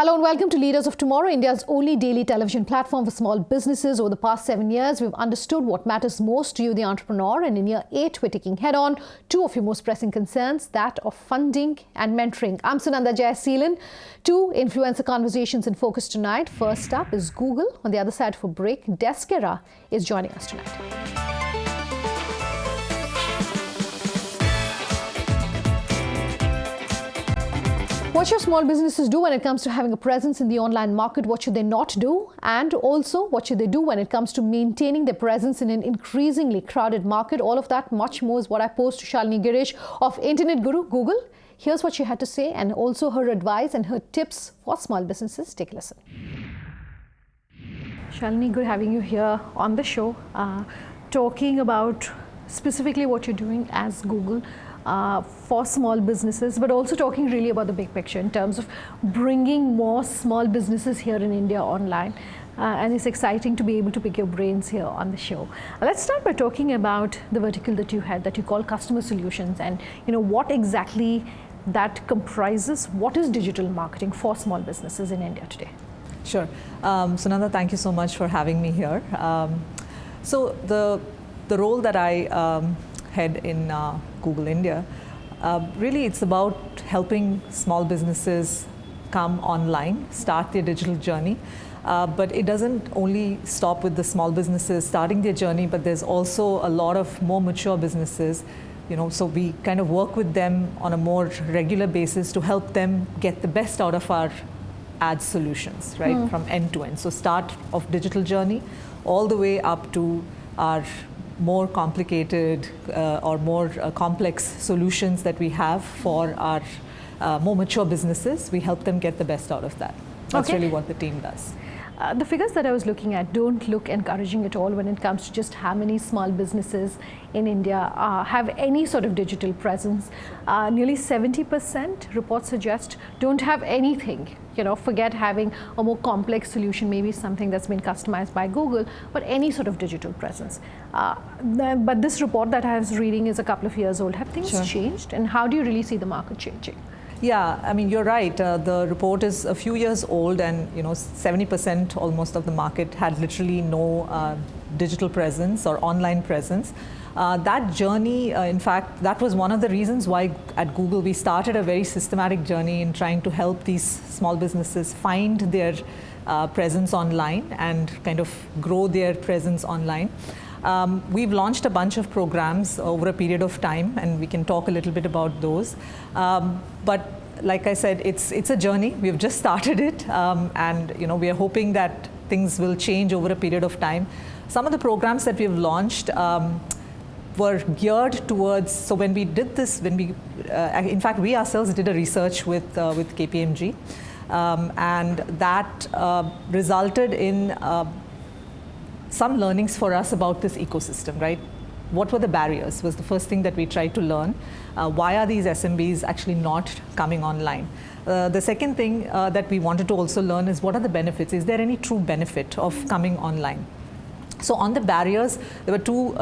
Hello and welcome to Leaders of Tomorrow, India's only daily television platform for small businesses. Over the past 7 years, we've understood what matters most to you, the entrepreneur. And in year 8, we're taking head on two of your most pressing concerns, that of funding and mentoring. I'm Sunanda Jayaseelan. Two influencer conversations in focus tonight. First up is Google. On the other side for break, Deskera is joining us tonight. What should small businesses do when it comes to having a presence in the online market? What should they not do? And also, what should they do when it comes to maintaining their presence in an increasingly crowded market? All of that, much more is what I posed to Shalini Girish of Internet Guru, Google. Here's what she had to say and also her advice and her tips for small businesses. Take a listen. Shalini, good having you here on the show, talking about specifically what you're doing as Google. For small businesses, but also talking really about the big picture in terms of bringing more small businesses here in India online. And it's exciting to be able to pick your brains here on the show. Let's start by talking about the vertical that you had, that you call customer solutions, and what exactly that comprises. What is digital marketing for small businesses in India today? Sure. Sunanda, thank you so much for having me here. So the role that I head in Google India, really it's about helping small businesses come online, start their digital journey. But it doesn't only stop with the small businesses starting their journey, but there's also a lot of more mature businesses, so we kind of work with them on a more regular basis to help them get the best out of our ad solutions, right, from end to end. So start of digital journey all the way up to our more complicated or more complex solutions that we have for our more mature businesses. We help them get the best out of that. That's really what the team does. The figures that I was looking at don't look encouraging at all when it comes to just how many small businesses in India have any sort of digital presence. Nearly 70%, reports suggest, don't have anything. Forget having a more complex solution, maybe something that's been customized by Google, but any sort of digital presence. But this report that I was reading is a couple of years old. Have things changed? And how do you really see the market changing? Yeah, I mean, you're right. The report is a few years old, and 70% almost of the market had literally no digital presence or online presence. That journey, in fact, that was one of the reasons why at Google we started a very systematic journey in trying to help these small businesses find their presence online and kind of grow their presence online. We've launched a bunch of programs over a period of time, and we can talk a little bit about those. But like I said, it's a journey. We've just started it, and we are hoping that things will change over a period of time. Some of the programs that we've launched were geared towards. So when we did this, in fact, we ourselves did a research with KPMG, and that resulted in some learnings for us about this ecosystem, right? What were the barriers was the first thing that we tried to learn. Why are these SMBs actually not coming online? The second thing that we wanted to also learn is what are the benefits? Is there any true benefit of coming online? So on the barriers, there were two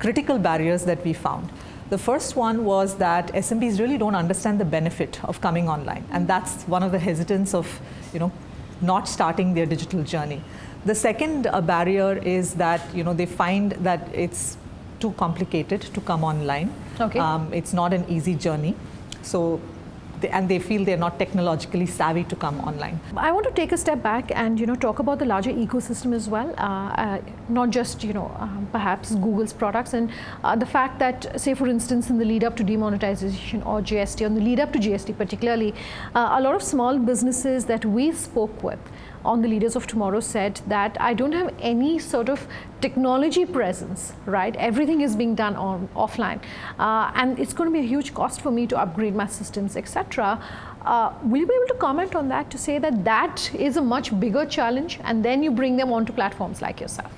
critical barriers that we found. The first one was that SMBs really don't understand the benefit of coming online. And that's one of the hesitance of, not starting their digital journey. The second barrier is that they find that it's too complicated to come online. It's not an easy journey. So, they feel they're not technologically savvy to come online. I want to take a step back and talk about the larger ecosystem as well, not just perhaps Google's products, and the fact that, say for instance, in the lead up to demonetization or GST, on the lead up to GST particularly, a lot of small businesses that we spoke with on the Leaders of Tomorrow said that I don't have any sort of technology presence, right? Everything is being done offline, and it's going to be a huge cost for me to upgrade my systems, etc. Will you be able to comment on that, to say that that is a much bigger challenge, and then you bring them onto platforms like yourself?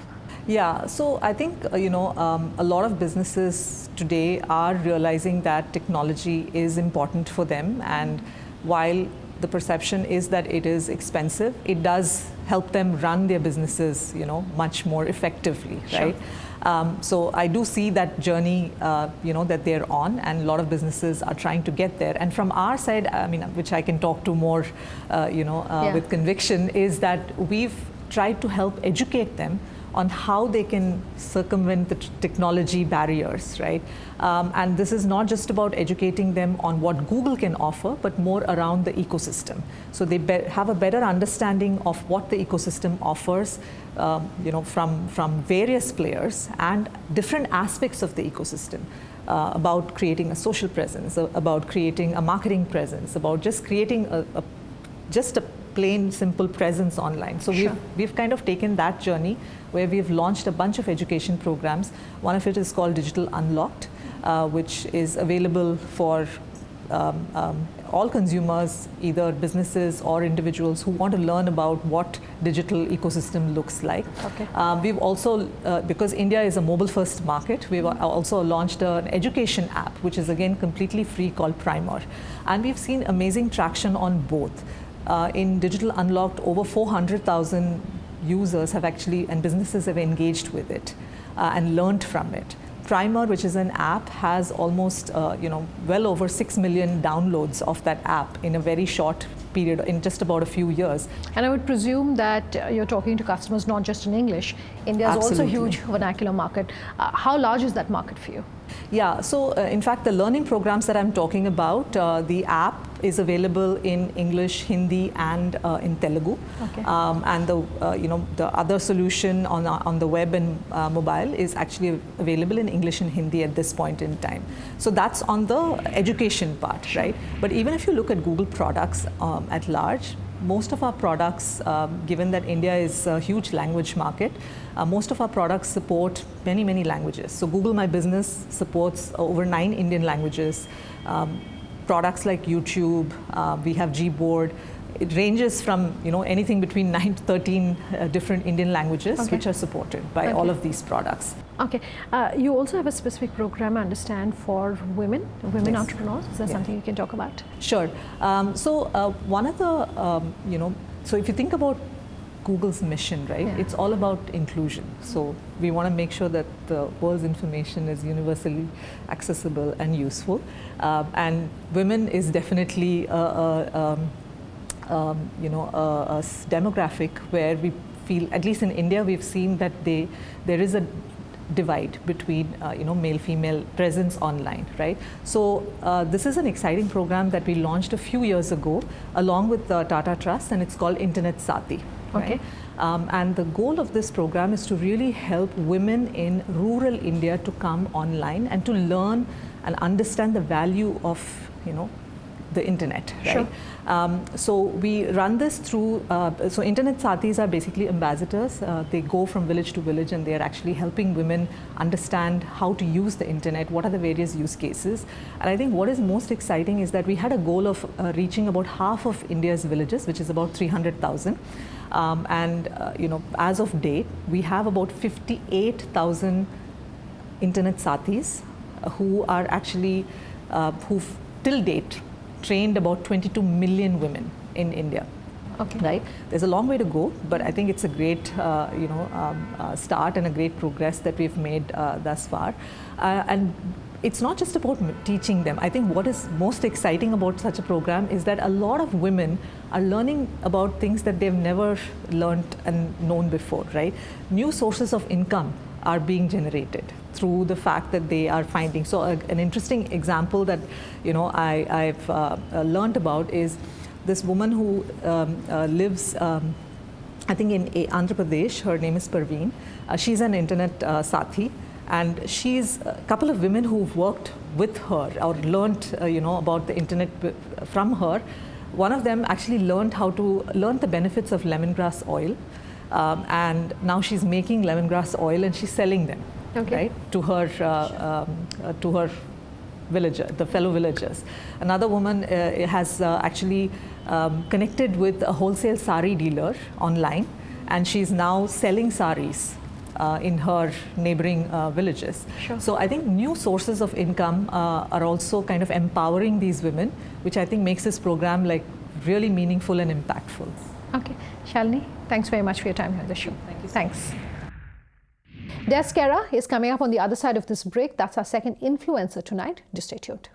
Yeah, so I think a lot of businesses today are realizing that technology is important for them, and while the perception is that it is expensive, it does help them run their businesses, much more effectively, Sure. right? So I do see that journey, that they're on, and a lot of businesses are trying to get there. And from our side, I mean, which I can talk to more, with conviction, is that we've tried to help educate them on how they can circumvent the technology barriers, right? And this is not just about educating them on what Google can offer, but more around the ecosystem. So they have a better understanding of what the ecosystem offers, from various players and different aspects of the ecosystem. About creating a social presence, about creating a marketing presence, about just creating a plain simple presence online. So Sure. we've kind of taken that journey where we've launched a bunch of education programs. One of it is called Digital Unlocked, which is available for all consumers, either businesses or individuals who want to learn about what digital ecosystem looks like. Okay. We've also, because India is a mobile first market, we've also launched an education app, which is again completely free, called Primer. And we've seen amazing traction on both. In Digital Unlocked, over 400,000 users have actually, and businesses have engaged with it and learned from it. Primer, which is an app, has almost well over 6 million downloads of that app in a very short period, in just about a few years. And I would presume that you're talking to customers not just in English. India is also a Absolutely. huge vernacular market. How large is that market for you? Yeah, so in fact, the learning programs that I'm talking about, the app is available in English, Hindi, and in Telugu. Okay. And the other solution on the web and mobile is actually available in English and Hindi at this point in time. So that's on the education part, right? But even if you look at Google products at large, most of our products, given that India is a huge language market, most of our products support many, many languages. So Google My Business supports over 9 Indian languages. Products like YouTube, we have Gboard. It ranges from anything between 9 to 13 different Indian languages, Okay. which are supported by all of these products. Okay. You also have a specific program, I understand, for women Yes. entrepreneurs. Is that Yeah. something you can talk about? Sure. One of the, so if you think about Google's mission, right, Yeah. it's all about inclusion. So we want to make sure that the world's information is universally accessible and useful. And women is definitely a demographic where we feel, at least in India, we've seen that there is a divide between male-female presence online, right? So this is an exciting program that we launched a few years ago along with Tata Trusts, and it's called Internet Saathi. Okay. Right? And the goal of this program is to really help women in rural India to come online and to learn and understand the value of the internet, right? Sure. So we run this through, so Internet Saathis are basically ambassadors. They go from village to village and they are actually helping women understand how to use the internet, what are the various use cases. And I think what is most exciting is that we had a goal of reaching about half of India's villages, which is about 300,000. As of date, we have about 58,000 Internet Saathis who are actually, who've till date trained about 22 million women in India. Okay. Right? There's a long way to go, but I think it's a great, start and a great progress that we've made thus far. And it's not just about teaching them. I think what is most exciting about such a program is that a lot of women are learning about things that they've never learned and known before, right? New sources of income are being generated through the fact that they are finding. So an interesting example that I've learned about is this woman who lives, I think in Andhra Pradesh. Her name is Parveen. She's an Internet Saathi, and she's a couple of women who've worked with her or learned about the internet from her. One of them actually learned the benefits of lemongrass oil. And now she's making lemongrass oil and she's selling them, Okay. right, to her the fellow villagers. Another woman has actually connected with a wholesale sari dealer online, and she's now selling saris in her neighboring villages. Sure. So I think new sources of income are also kind of empowering these women, which I think makes this program like really meaningful and impactful. Okay, Shalini, thanks very much for your time here on the show. Thank you. Thanks. Deskera is coming up on the other side of this break. That's our second influencer tonight. Just stay tuned.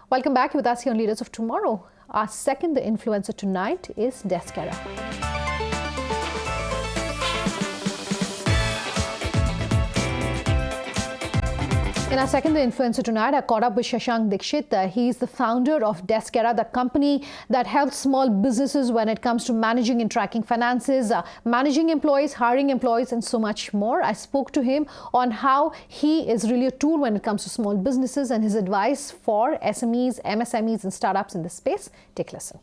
Welcome back with us here on Leaders of Tomorrow. Our second influencer tonight is Deskera. In our second influencer tonight, I caught up with Shashank Dixit. He's the founder of Deskera, the company that helps small businesses when it comes to managing and tracking finances, managing employees, hiring employees, and so much more. I spoke to him on how he is really a tool when it comes to small businesses and his advice for SMEs, MSMEs, and startups in this space. Take a listen.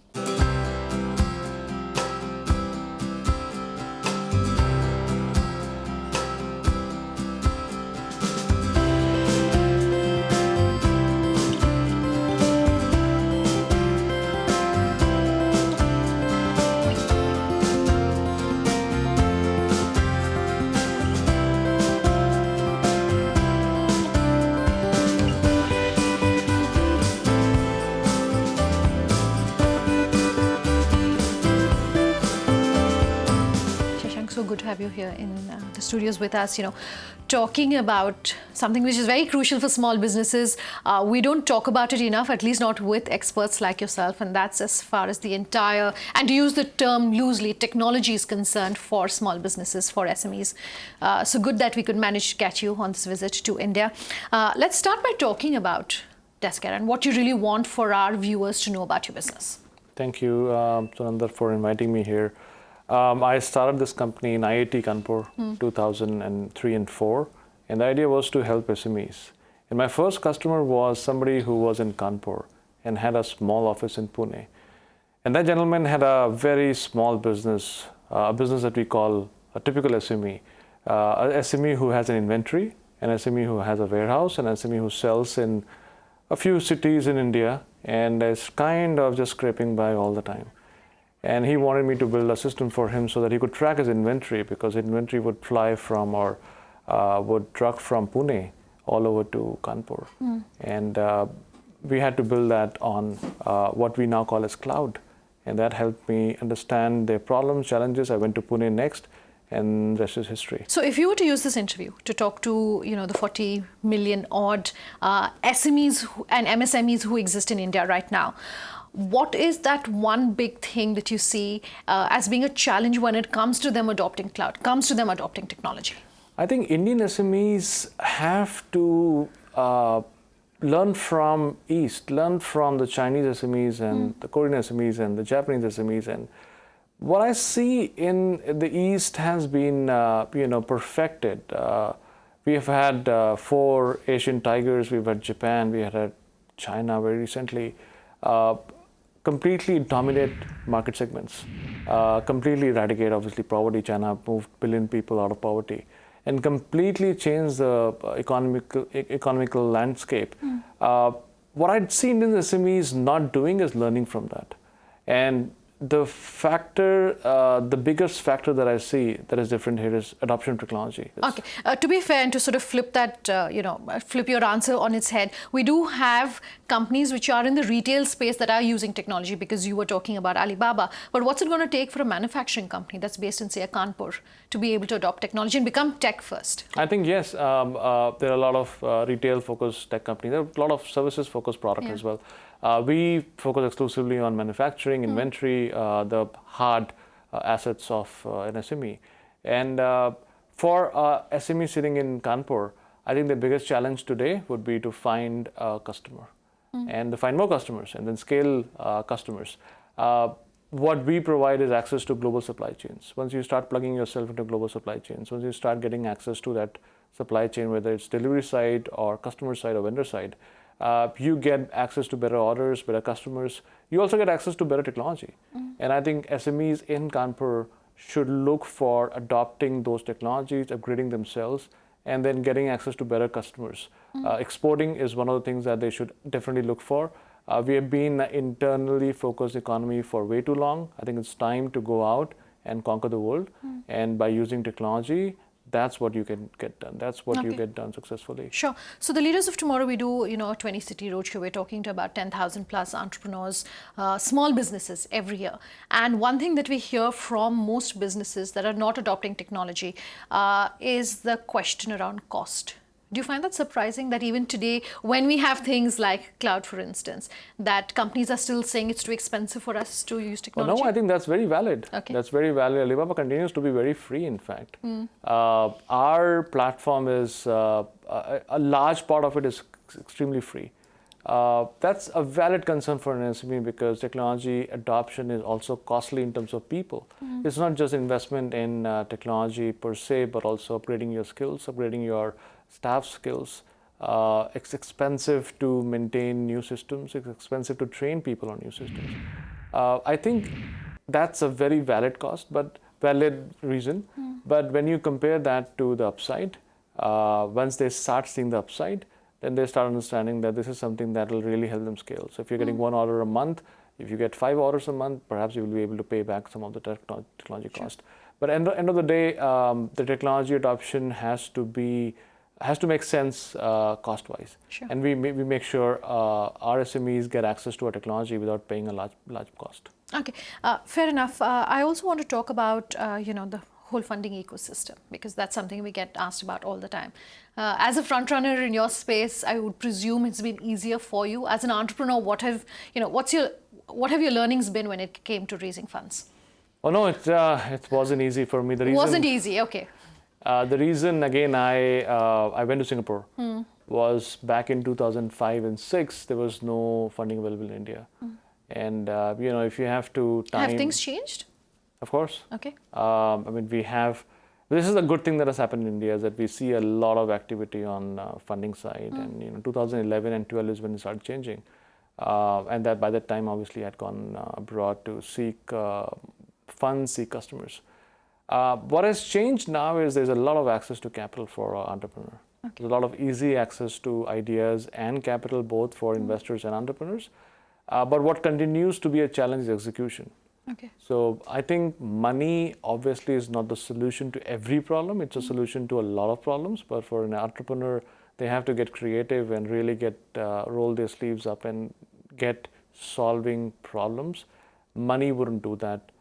So good to have you here in the studios with us, talking about something which is very crucial for small businesses. We don't talk about it enough, at least not with experts like yourself, and that's as far as the entire, and to use the term loosely, technology is concerned for small businesses, for SMEs. So good that we could manage to catch you on this visit to India. Let's start by talking about Deskera and what you really want for our viewers to know about your business. Thank you, Sunandar, for inviting me here. I started this company in IIT Kanpur 2003 and 4, and the idea was to help SMEs. And my first customer was somebody who was in Kanpur and had a small office in Pune. And that gentleman had a very small business, a business that we call a typical SME. A SME who has an inventory, an SME who has a warehouse, an SME who sells in a few cities in India and is kind of just scraping by all the time. And he wanted me to build a system for him so that he could track his inventory, because inventory would fly from or would truck from Pune all over to Kanpur. And we had to build that on what we now call as cloud. And that helped me understand their problems, challenges. I went to Pune next, and the rest is history. So if you were to use this interview to talk to the 40 million odd SMEs and MSMEs who exist in India right now, what is that one big thing that you see as being a challenge when it comes to them adopting cloud, comes to them adopting technology? I think Indian SMEs have to learn from East, learn from the Chinese SMEs and the Korean SMEs and the Japanese SMEs. And what I see in the East has been, perfected. We have had 4 Asian tigers. We've had Japan. We had China very recently. Completely dominate market segments, completely eradicate, obviously, poverty. China moved 1 billion people out of poverty and completely changed the economical landscape. What I'd seen in the SMEs not doing is learning from that. And the factor, the biggest factor that I see that is different here is adoption of technology. Okay. To be fair and to sort of flip that, flip your answer on its head, we do have companies which are in the retail space that are using technology, because you were talking about Alibaba. But what's it going to take for a manufacturing company that's based in, say, Kanpur to be able to adopt technology and become tech first? I think, yes, there are a lot of retail-focused tech companies. There are a lot of services-focused products as well. We focus exclusively on manufacturing, inventory, the hard assets of an SME. And for SME sitting in Kanpur, I think the biggest challenge today would be to find a customer and to find more customers and then scale customers. What we provide is access to global supply chains. Once you start plugging yourself into global supply chains, once you start getting access to that supply chain, whether it's delivery side or customer side or vendor side, you get access to better orders, better customers. You also get access to better technology. And I think SMEs in Kanpur should look for adopting those technologies, upgrading themselves, and then getting access to better customers. Exporting is one of the things that they should definitely look for. We have been an internally focused economy for way too long. I think it's time to go out and conquer the world. And by using technology, that's what you can get done. That's what you get done successfully. Sure. So the Leaders of Tomorrow, we do, a 20-city roadshow. We're talking to about 10,000 plus entrepreneurs, small businesses every year. And one thing that we hear from most businesses that are not adopting technology is the question around cost. Do you find that surprising that even today, when we have things like cloud, for instance, that companies are still saying it's too expensive for us to use technology? No, I think that's very valid. That's very valid. Alibaba continues to be very free, in fact. Our platform is, a large part of it is extremely free. That's a valid concern for an SME because technology adoption is also costly in terms of people. It's not just investment in technology per se, but also upgrading your skills, upgrading your staff skills. It's expensive to maintain new systems. It's expensive to train people on new systems. I think that's a very valid cost, but valid reason. But when you compare that to the upside, once they start seeing the upside, then they start understanding that this is something that will really help them scale. So if you're getting 1 order a month, if you get 5 orders a month, perhaps you will be able to pay back some of the technology cost. But at the end of the day, the technology adoption has to make sense cost-wise. And we make sure our SMEs get access to our technology without paying a large cost. Okay, fair enough. I also want to talk about, the whole funding ecosystem, because that's something we get asked about all the time. As a front runner in your space, I would presume it's been easier for you. As an entrepreneur, what have your learnings been when it came to raising funds? Oh no, it wasn't easy for me. It wasn't easy, okay. The reason, again, I went to Singapore was back in 2005 and 6, there was no funding available in India. And, if you have to time... Have things changed? Of course. Okay. This is a good thing that has happened in India, is that we see a lot of activity on funding side. And, 2011 and 12 is when it started changing. And that by that time, obviously, I had gone abroad to seek funds, seek customers. What has changed now is there's a lot of access to capital for an entrepreneur. There's a lot of easy access to ideas and capital, both for investors and entrepreneurs. But what continues to be a challenge is execution. Okay. So I think money obviously is not the solution to every problem. It's a solution to a lot of problems. But for an entrepreneur, they have to get creative and really roll their sleeves up and get solving problems. Money wouldn't do that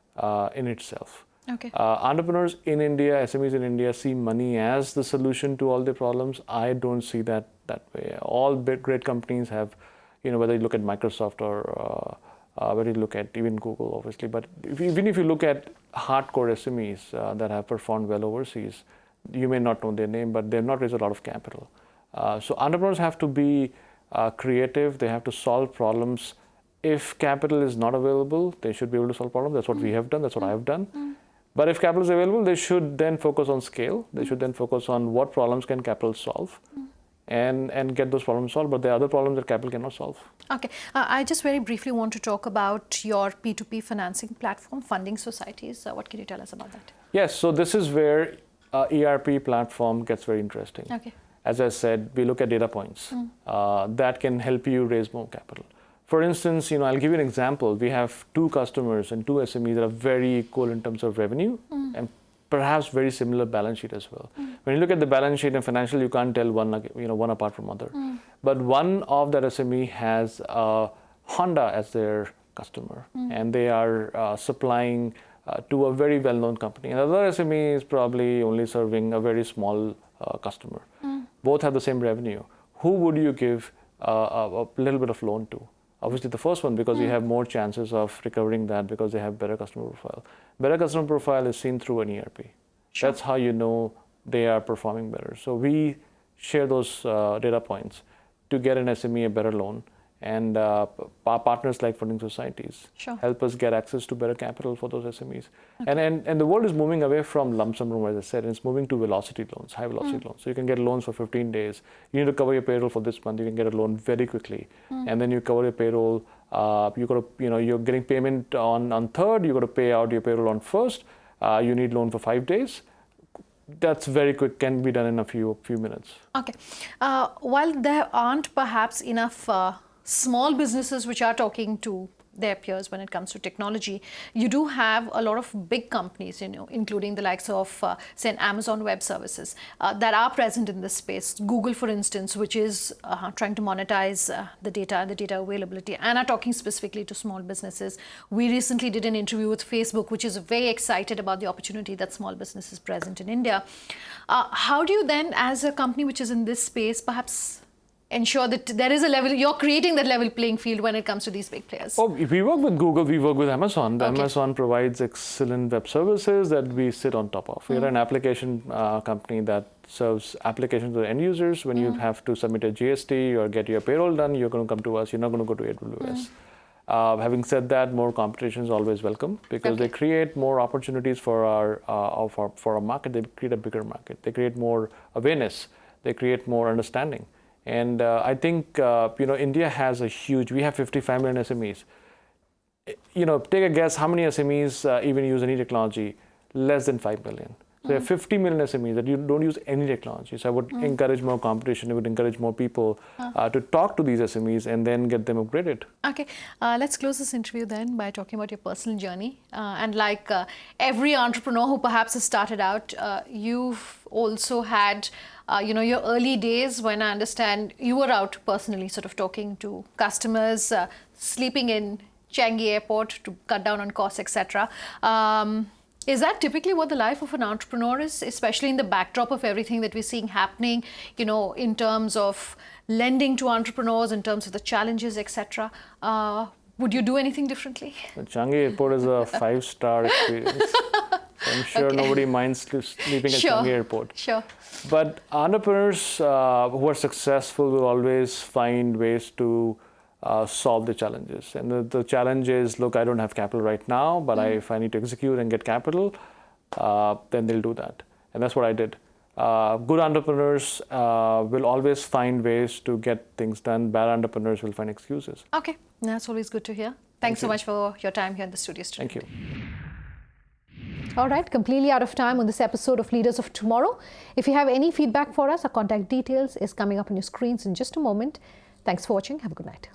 in itself. Okay. Entrepreneurs in India, SMEs in India, see money as the solution to all their problems. I don't see that way. All big, great companies have, whether you look at Microsoft or whether you look at even Google, obviously. But even if you look at hardcore SMEs that have performed well overseas, you may not know their name, but they've not raised a lot of capital. So entrepreneurs have to be creative. They have to solve problems. If capital is not available, they should be able to solve problems. That's what we have done. That's what I've done. But if capital is available, they should then focus on scale. They should then focus on what problems can capital solve and get those problems solved. But there are other problems that capital cannot solve. Okay. I just very briefly want to talk about your P2P financing platform, Funding Societies. What can you tell us about that? Yes. So this is where ERP platform gets very interesting. Okay. As I said, we look at data points that can help you raise more capital. For instance, I'll give you an example. We have 2 customers and 2 SMEs that are very equal in terms of revenue and perhaps very similar balance sheet as well. When you look at the balance sheet and financial, you can't tell one apart from other. But one of that SME has Honda as their customer, and they are supplying to a very well-known company. And the other SME is probably only serving a very small customer. Both have the same revenue. Who would you give a little bit of loan to? Obviously the first one, because you have more chances of recovering that because they have better customer profile. Better customer profile is seen through an ERP. Sure. That's how you know they are performing better. So we share those data points to get an SME a better loan And partners like funding societies help us get access to better capital for those SMEs. And the world is moving away from lump sum loans, as I said, and it's moving to velocity loans, high velocity loans. So you can get loans for 15 days. You need to cover your payroll for this month. You can get a loan very quickly. And then you cover your payroll. You're getting payment on 3rd. You got to pay out your payroll on 1st. You need loan for 5 days. That's very quick, can be done in a few minutes. Okay. While there aren't perhaps enough small businesses which are talking to their peers when it comes to technology, you do have a lot of big companies, including the likes of, say, Amazon Web Services that are present in this space. Google, for instance, which is trying to monetize the data availability, and are talking specifically to small businesses. We recently did an interview with Facebook, which is very excited about the opportunity that small businesses present in India. How do you then, as a company which is in this space, perhaps ensure that there is a level, you're creating that level playing field when it comes to these big players? Oh, if we work with Google, we work with Amazon. Amazon provides excellent web services that we sit on top of. We're an application company that serves applications to end users. When you have to submit a GST or get your payroll done, you're going to come to us. You're not going to go to AWS. Having said that, more competition is always welcome because they create more opportunities for our market. They create a bigger market. They create more awareness. They create more understanding. And I think, India has we have 55 million SMEs. Take a guess how many SMEs even use any technology? Less than 5 million. So there are 50 million SMEs that don't use any technology. So I would encourage more competition. I would encourage more people to talk to these SMEs and then get them upgraded. Okay, let's close this interview then by talking about your personal journey. And like every entrepreneur who perhaps has started out, you've also had your early days when I understand you were out personally sort of talking to customers, sleeping in Changi Airport to cut down on costs, etc. Is that typically what the life of an entrepreneur is, especially in the backdrop of everything that we're seeing happening, in terms of lending to entrepreneurs, in terms of the challenges, etc.? Would you do anything differently? The Changi Airport is a 5-star experience. I'm sure nobody minds sleeping at Changi Airport. Sure. But entrepreneurs who are successful will always find ways to solve the challenges. And the challenge is, look, I don't have capital right now, but if I need to execute and get capital, then they'll do that. And that's what I did. Good entrepreneurs will always find ways to get things done. Bad entrepreneurs will find excuses. Okay, that's always good to hear. Thanks so much for your time here in the studio today. Thank you. All right, completely out of time on this episode of Leaders of Tomorrow. If you have any feedback for us, our contact details is coming up on your screens in just a moment. Thanks for watching. Have a good night.